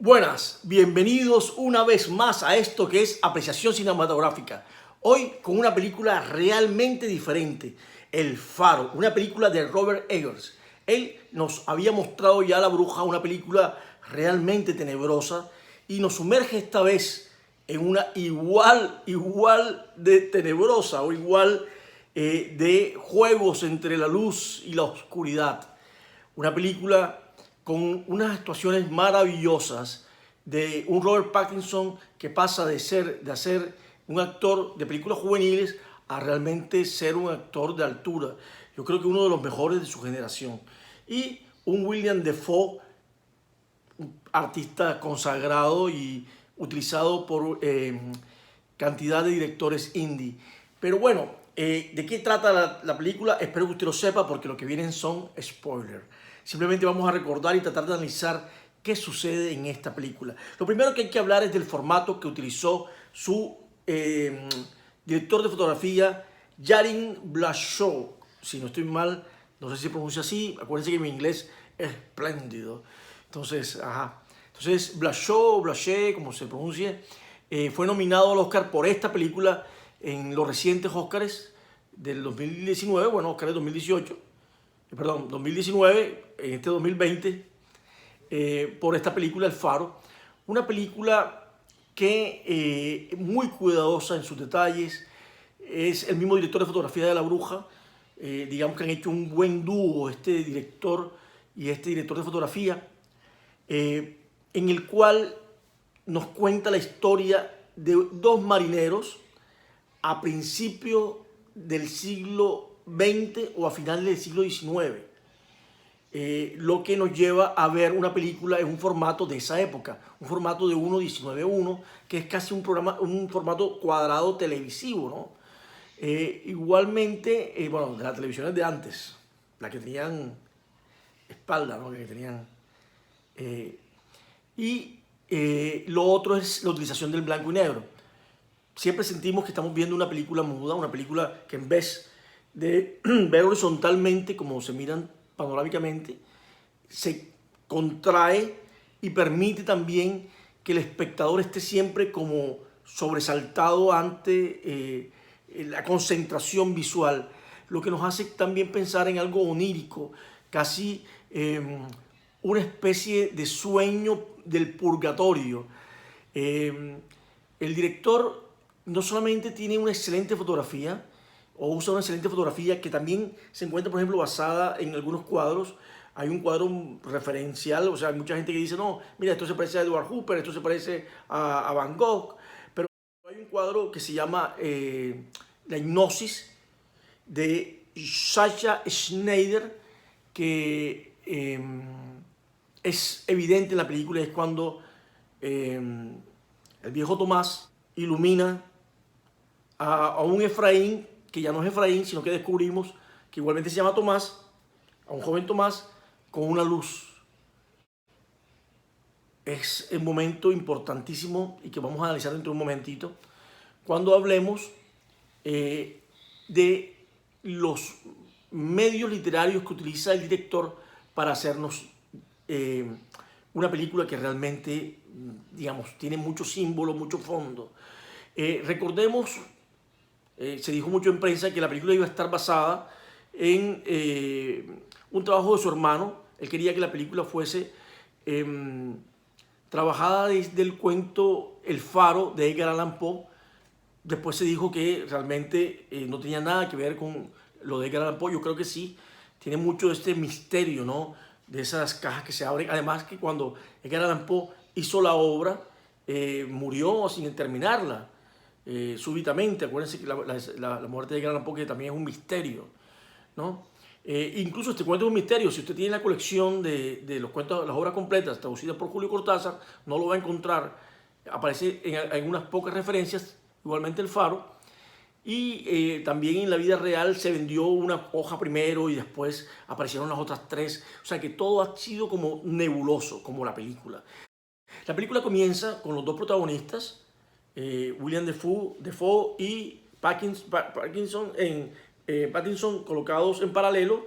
Buenas, bienvenidos una vez más a esto que es apreciación cinematográfica. Hoy con una película realmente diferente, El Faro, una película de Robert Eggers. Él nos había mostrado ya La Bruja, una película realmente tenebrosa, y nos sumerge esta vez en una igual de tenebrosa o igual de juegos entre la luz y la oscuridad. Una película con unas actuaciones maravillosas de un Robert Pattinson que pasa de hacer un actor de películas juveniles a realmente ser un actor de altura. Yo creo que uno de los mejores de su generación. Y un William Dafoe, artista consagrado y utilizado por cantidad de directores indie. Pero bueno, ¿de qué trata la película? Espero que usted lo sepa porque lo que vienen son spoilers. Simplemente vamos a recordar y tratar de analizar qué sucede en esta película. Lo primero que hay que hablar es del formato que utilizó su director de fotografía, Jarin Blashow. Si no estoy mal, no sé si se pronuncia así. Acuérdense que mi inglés es espléndido. Entonces, Blashow, Blaché, como se pronuncie, fue nominado al Oscar por esta película en los recientes Oscars del 2019, bueno, Oscar del 2018, perdón, 2019, en este 2020, por esta película El Faro. Una película que muy cuidadosa en sus detalles. Es el mismo director de fotografía de La Bruja. Digamos que han hecho un buen dúo este director y este director de fotografía, en el cual nos cuenta la historia de dos marineros a principios del siglo XX o a finales del siglo XIX. Lo que nos lleva a ver una película en un formato de esa época, un formato de 1:19:1, que es casi un formato cuadrado televisivo, ¿no? Igualmente, bueno, de las televisiones de antes, las que tenían espalda, ¿no? Que tenían, lo otro es la utilización del blanco y negro. Siempre sentimos que estamos viendo una película muda, una película que en vez de ver horizontalmente como se miran panorámicamente, se contrae y permite también que el espectador esté siempre como sobresaltado ante la concentración visual, lo que nos hace también pensar en algo onírico, casi una especie de sueño del purgatorio. El director no solamente tiene una excelente fotografía, o usa una excelente fotografía que también se encuentra, por ejemplo, basada en algunos cuadros. Hay un cuadro referencial, o sea, hay mucha gente que dice, no, mira, esto se parece a Edward Hopper, esto se parece a Van Gogh, pero hay un cuadro que se llama La Hipnosis, de Sasha Schneider, que es evidente en la película. Es cuando el viejo Tomás ilumina a un Efraín, que ya no es Efraín, sino que descubrimos que igualmente se llama Tomás, a un joven Tomás, con una luz. Es un momento importantísimo y que vamos a analizar dentro de un momentito, cuando hablemos de los medios literarios que utiliza el director para hacernos una película que realmente, digamos, tiene mucho símbolo, mucho fondo. Recordemos, se dijo mucho en prensa que la película iba a estar basada en un trabajo de su hermano. Él quería que la película fuese trabajada desde el cuento El Faro de Edgar Allan Poe. Después se dijo que realmente no tenía nada que ver con lo de Edgar Allan Poe. Yo creo que sí, tiene mucho de este misterio, ¿no? De esas cajas que se abren. Además que cuando Edgar Allan Poe hizo la obra, murió sin terminarla, súbitamente. Acuérdense que la muerte de Edgar Allan Poe que también es un misterio, ¿no? Incluso este cuento es un misterio. Si usted tiene la colección de los cuentos, las obras completas traducidas por Julio Cortázar, no lo va a encontrar. Aparece en unas pocas referencias, igualmente El Faro. Y también en la vida real se vendió una hoja primero y después aparecieron las otras tres. O sea que todo ha sido como nebuloso, como la película. La película comienza con los dos protagonistas, William Dafoe y Pattinson, colocados en paralelo,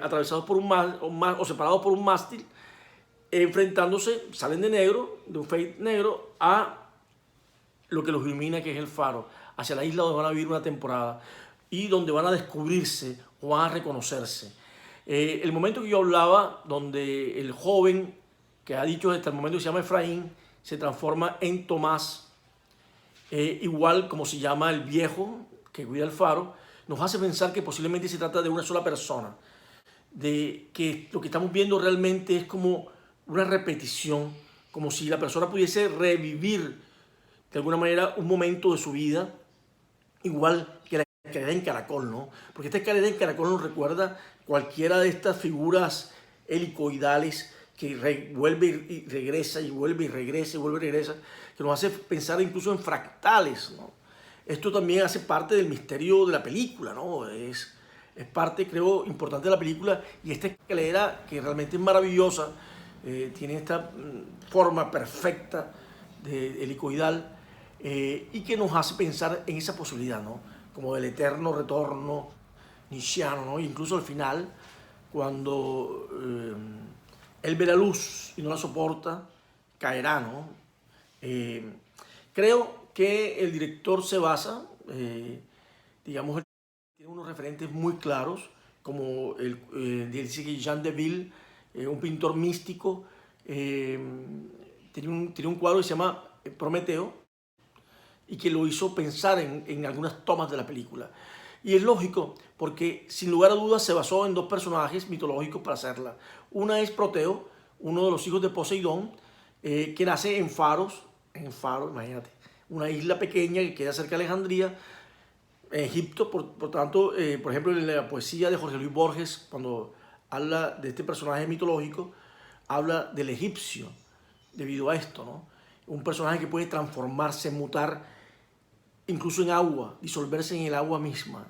atravesados por o separados por un mástil, enfrentándose, salen de negro, de un fade negro, a lo que los ilumina, que es el faro, hacia la isla donde van a vivir una temporada y donde van a descubrirse o van a reconocerse. El momento que yo hablaba, donde el joven, que ha dicho hasta el momento que se llama Efraín, se transforma en Tomás, igual como se llama el viejo que cuida el faro, nos hace pensar que posiblemente se trata de una sola persona, de que lo que estamos viendo realmente es como una repetición, como si la persona pudiese revivir de alguna manera un momento de su vida, igual que la escalera en caracol, ¿no? Porque esta escalera en caracol nos recuerda cualquiera de estas figuras helicoidales que vuelve y regresa y vuelve y regresa y vuelve y regresa, que nos hace pensar incluso en fractales, ¿no? Esto también hace parte del misterio de la película, ¿no? Es parte, creo, importante de la película, y esta escalera, que realmente es maravillosa, tiene esta forma perfecta de helicoidal, y que nos hace pensar en esa posibilidad, ¿no? Como del eterno retorno nietzscheano, ¿no? Incluso al final, cuando él ve la luz y no la soporta, caerá, ¿no? Creo que el director se basa, digamos, tiene unos referentes muy claros, como dice que Jean Deville, un pintor místico, tiene un cuadro que se llama Prometeo, y que lo hizo pensar en algunas tomas de la película. Y es lógico, porque sin lugar a dudas se basó en dos personajes mitológicos para hacerla. Una es Proteo, uno de los hijos de Poseidón, que nace en Faros, imagínate, una isla pequeña que queda cerca de Alejandría, en Egipto. Por tanto, por ejemplo, en la poesía de Jorge Luis Borges, cuando habla de este personaje mitológico, habla del egipcio, debido a esto, ¿no? Un personaje que puede transformarse, mutar, incluso en agua, disolverse en el agua misma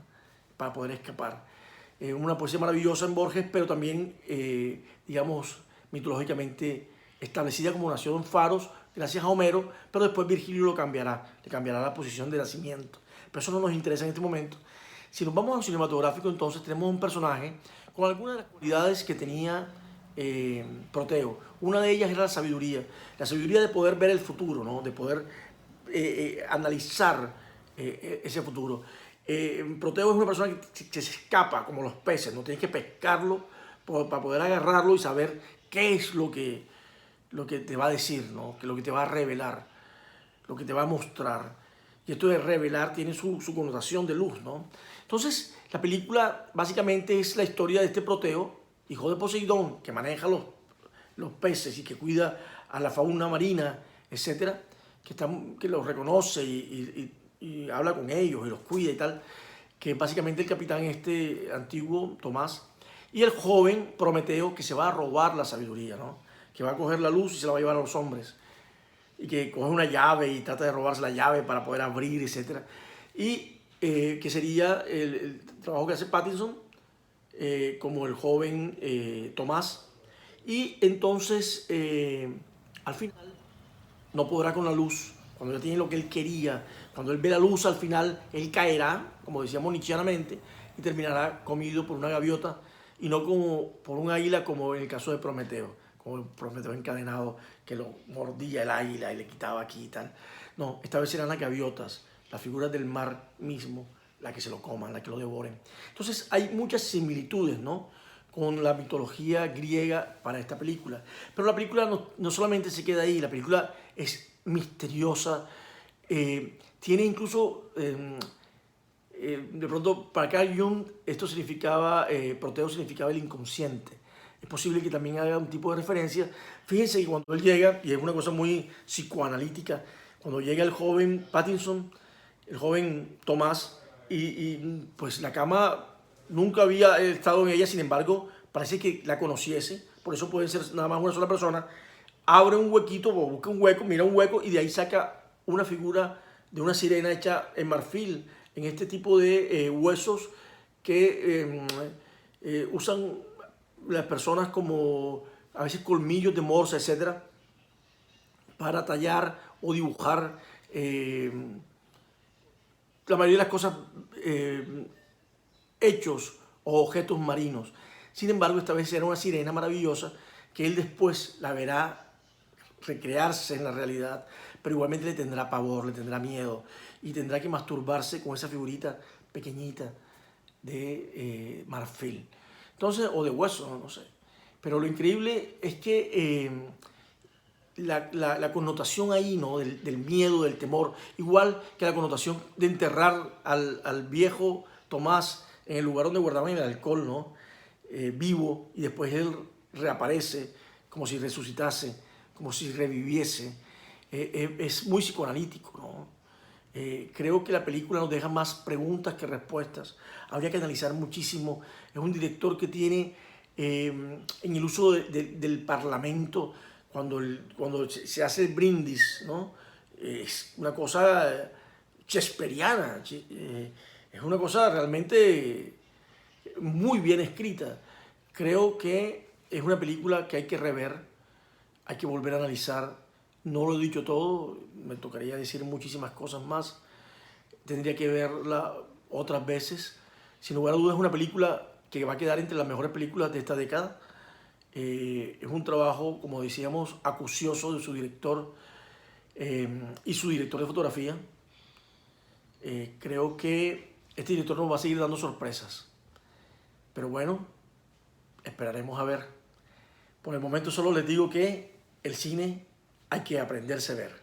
para poder escapar. Una poesía maravillosa en Borges, pero también, digamos, mitológicamente establecida como nació en Faros, gracias a Homero, pero después Virgilio lo cambiará, le cambiará la posición de nacimiento. Pero eso no nos interesa en este momento. Si nos vamos a lo cinematográfico, entonces tenemos un personaje con algunas de las cualidades que tenía Proteo. Una de ellas era la sabiduría de poder ver el futuro, ¿no? De poder analizar ese futuro. Proteo es una persona que se escapa como los peces, no tienes que pescarlo para poder agarrarlo y saber qué es lo que te va a decir, ¿no? Lo que te va a revelar, lo que te va a mostrar. Y esto de revelar tiene su connotación de luz, ¿no? Entonces, la película básicamente es la historia de este Proteo, hijo de Poseidón, que maneja los peces y que cuida a la fauna marina, etcétera, que los reconoce y habla con ellos y los cuida y tal, que básicamente el capitán antiguo, Tomás, y el joven Prometeo, que se va a robar la sabiduría, ¿no? Que va a coger la luz y se la va a llevar a los hombres, y que coge una llave y trata de robarse la llave para poder abrir, etcétera. Y que sería el trabajo que hace Pattinson, como el joven Tomás. Y entonces, al final, no podrá con la luz. Cuando ya tiene lo que él quería, cuando él ve la luz, al final, él caerá, como decíamos nietzscheanamente, y terminará comido por una gaviota, y no como por un águila, como en el caso de Prometeo, como el Prometeo encadenado, que lo mordía el águila y le quitaba aquí y tal. No, esta vez serán las gaviotas, las figuras del mar mismo, las que se lo coman, las que lo devoren. Entonces hay muchas similitudes, ¿no?, con la mitología griega para esta película. Pero la película no solamente se queda ahí, la película es misteriosa, tiene incluso, de pronto para Carl Jung, esto significaba, Proteo significaba el inconsciente. Es posible que también haga un tipo de referencia. Fíjense que cuando él llega, y es una cosa muy psicoanalítica, cuando llega el joven Pattinson, el joven Tomás, y pues la cama nunca había estado en ella, sin embargo, parece que la conociese, por eso puede ser nada más una sola persona, abre un huequito, o busca un hueco, mira un hueco, y de ahí saca una figura de una sirena hecha en marfil, en este tipo de huesos que usan las personas como a veces colmillos de morsa, etcétera, para tallar o dibujar la mayoría de las cosas, hechos o objetos marinos. Sin embargo, esta vez era una sirena maravillosa que él después la verá recrearse en la realidad, pero igualmente le tendrá pavor, le tendrá miedo y tendrá que masturbarse con esa figurita pequeñita de marfil. Entonces, o de hueso, no sé. Pero lo increíble es que la connotación ahí, ¿no? Del miedo, del temor, igual que la connotación de enterrar al viejo Tomás en el lugar donde guardaban el alcohol, ¿no? Vivo, y después él reaparece como si resucitase, como si reviviese. Es muy psicoanalítico, ¿no? Creo que la película nos deja más preguntas que respuestas. Habría que analizar muchísimo. Es un director que tiene en el uso del parlamento, cuando se hace el brindis, ¿no? Es una cosa shakespeariana, es una cosa realmente muy bien escrita. Creo que es una película que hay que rever, hay que volver a analizar. No lo he dicho todo, me tocaría decir muchísimas cosas más. Tendría que verla otras veces. Sin lugar a dudas es una película que va a quedar entre las mejores películas de esta década. Es un trabajo, como decíamos, acucioso de su director y su director de fotografía. Creo que este director nos va a seguir dando sorpresas. Pero bueno, esperaremos a ver. Por el momento solo les digo que el cine hay que aprenderse a ver.